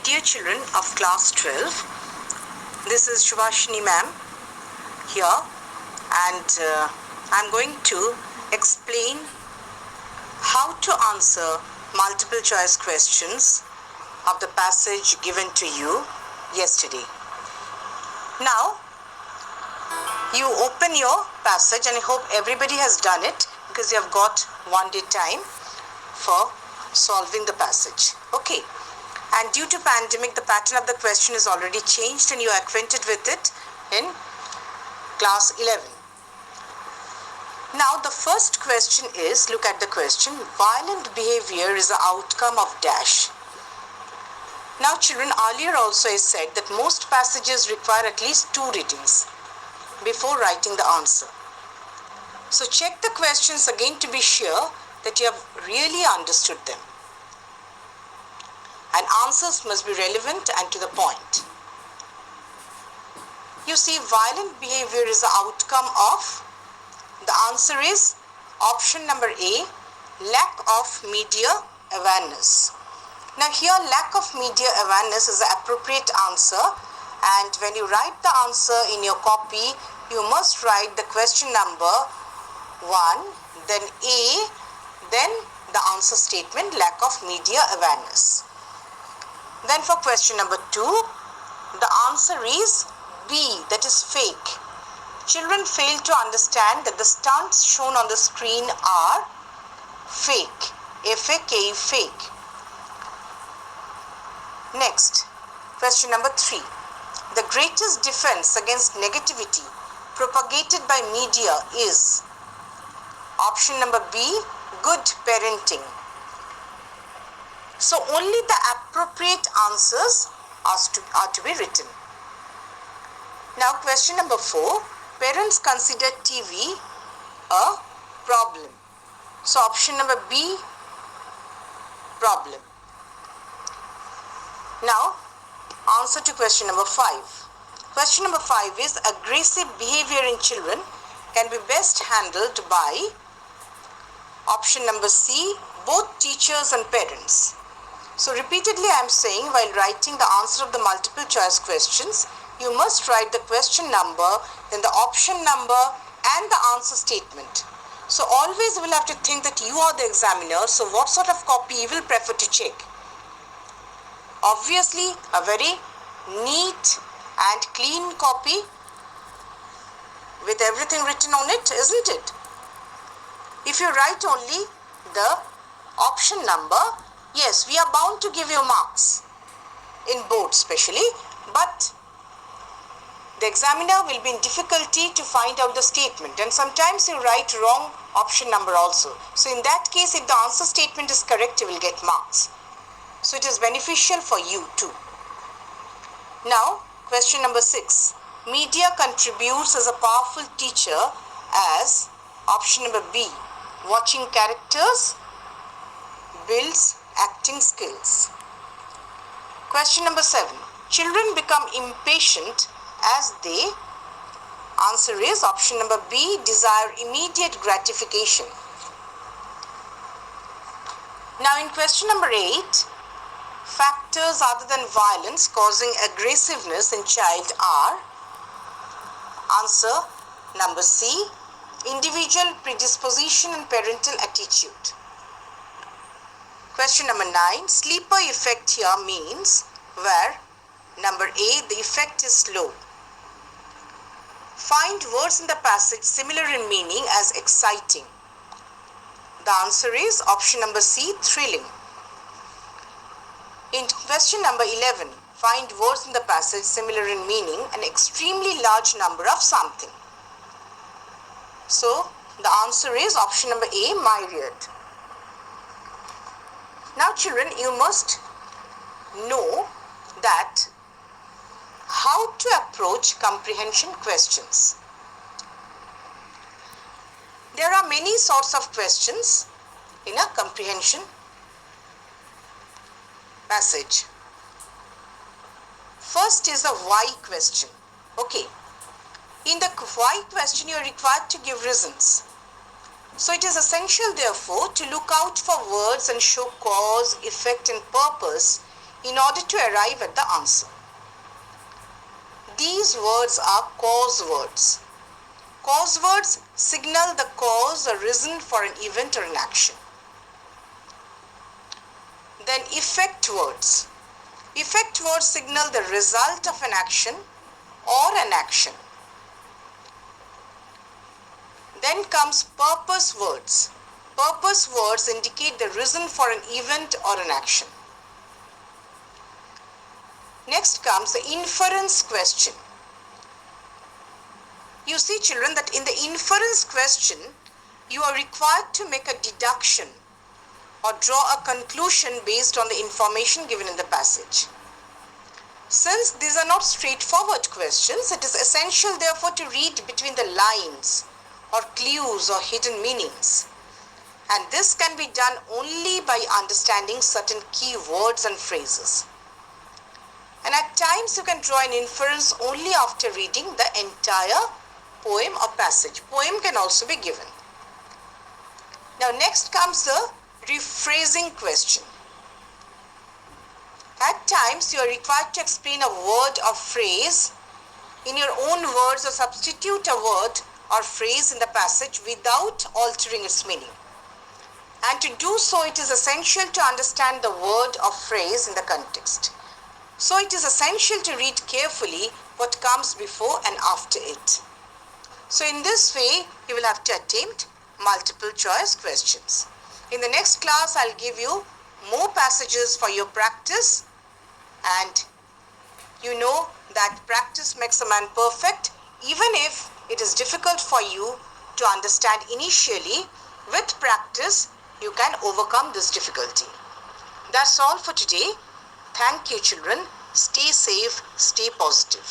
dear children of class 12, this is Shubhashini ma'am here, and I'm going to explain how to answer multiple choice questions of the passage given to you yesterday. Now, you open your passage, and I hope everybody has done it because you have got 1 day time for solving the passage. Okay. And due to pandemic, the pattern of the question is already changed and you are acquainted with it in class 11. Now the first question is, look at the question, violent behavior is the outcome of dash. Now children, earlier also I said that most passages require at least 2 readings before writing the answer. So check the questions again to be sure that you have really understood them. And answers must be relevant and to the point. You see, violent behavior is the outcome of, the answer is option number A, lack of media awareness. Now here, lack of media awareness is the appropriate answer, and when you write the answer in your copy, you must write the question number 1, then A, then the answer statement, lack of media awareness. Then for question number 2, the answer is B, that is fake. Children fail to understand that the stunts shown on the screen are fake. F-A-K-E, fake. Next, question number 3. The greatest defense against negativity propagated by media is option number B, good parenting. So only the appropriate answers are to be written. Now question number 4, parents consider TV a problem. So option number B, problem. Now answer to question number 5. Question number 5 is, aggressive behavior in children can be best handled by option number C, both teachers and parents. So repeatedly I am saying, while writing the answer of the multiple choice questions, you must write the question number, then the option number and the answer statement. So always you will have to think that you are the examiner, so what sort of copy you will prefer to check. Obviously a very neat and clean copy with everything written on it, isn't it? If you write only the option number, yes, we are bound to give you marks, in board especially, but the examiner will be in difficulty to find out the statement, and sometimes you write wrong option number also. So in that case, if the answer statement is correct, you will get marks. So it is beneficial for you too. Now, question number 6. Media contributes as a powerful teacher as option number B, watching characters builds acting skills. Question number 7. Children become impatient as they, answer is option number B, desire immediate gratification. Now in question number 8, factors other than violence causing aggressiveness in child are, answer number C, individual predisposition and parental attitude. Question number 9, sleeper effect here means where number A, the effect is slow. Find words in the passage similar in meaning as exciting. The answer is option number C, thrilling. In question number 11, find words in the passage similar in meaning, an extremely large number of something. So the answer is option number A, myriad. Now children, you must know that how to approach comprehension questions. There are many sorts of questions in a comprehension passage. First is the why question. Okay. In the why question, you are required to give reasons. So it is essential, therefore, to look out for words and show cause, effect and purpose in order to arrive at the answer. These words are cause words. Cause words signal the cause or reason for an event or an action. Then effect words. Effect words signal the result of an action or an action. Then comes purpose words. Purpose words indicate the reason for an event or an action. Next comes the inference question. You see, children, that in the inference question, you are required to make a deduction or draw a conclusion based on the information given in the passage. Since these are not straightforward questions, it is essential therefore to read between the lines or clues or hidden meanings. And this can be done only by understanding certain key words and phrases. And at times you can draw an inference only after reading the entire poem or passage. Poem can also be given. Now next comes the rephrasing question. At times you are required to explain a word or phrase in your own words or substitute a word or phrase in the passage without altering its meaning. And to do so, it is essential to understand the word or phrase in the context. So it is essential to read carefully what comes before and after it. So in this way, you will have to attempt multiple choice questions. In the next class, I'll give you more passages for your practice, and you know that practice makes a man perfect. Even if it is difficult for you to understand initially, with practice, you can overcome this difficulty. That's all for today. Thank you, children. Stay safe, stay positive.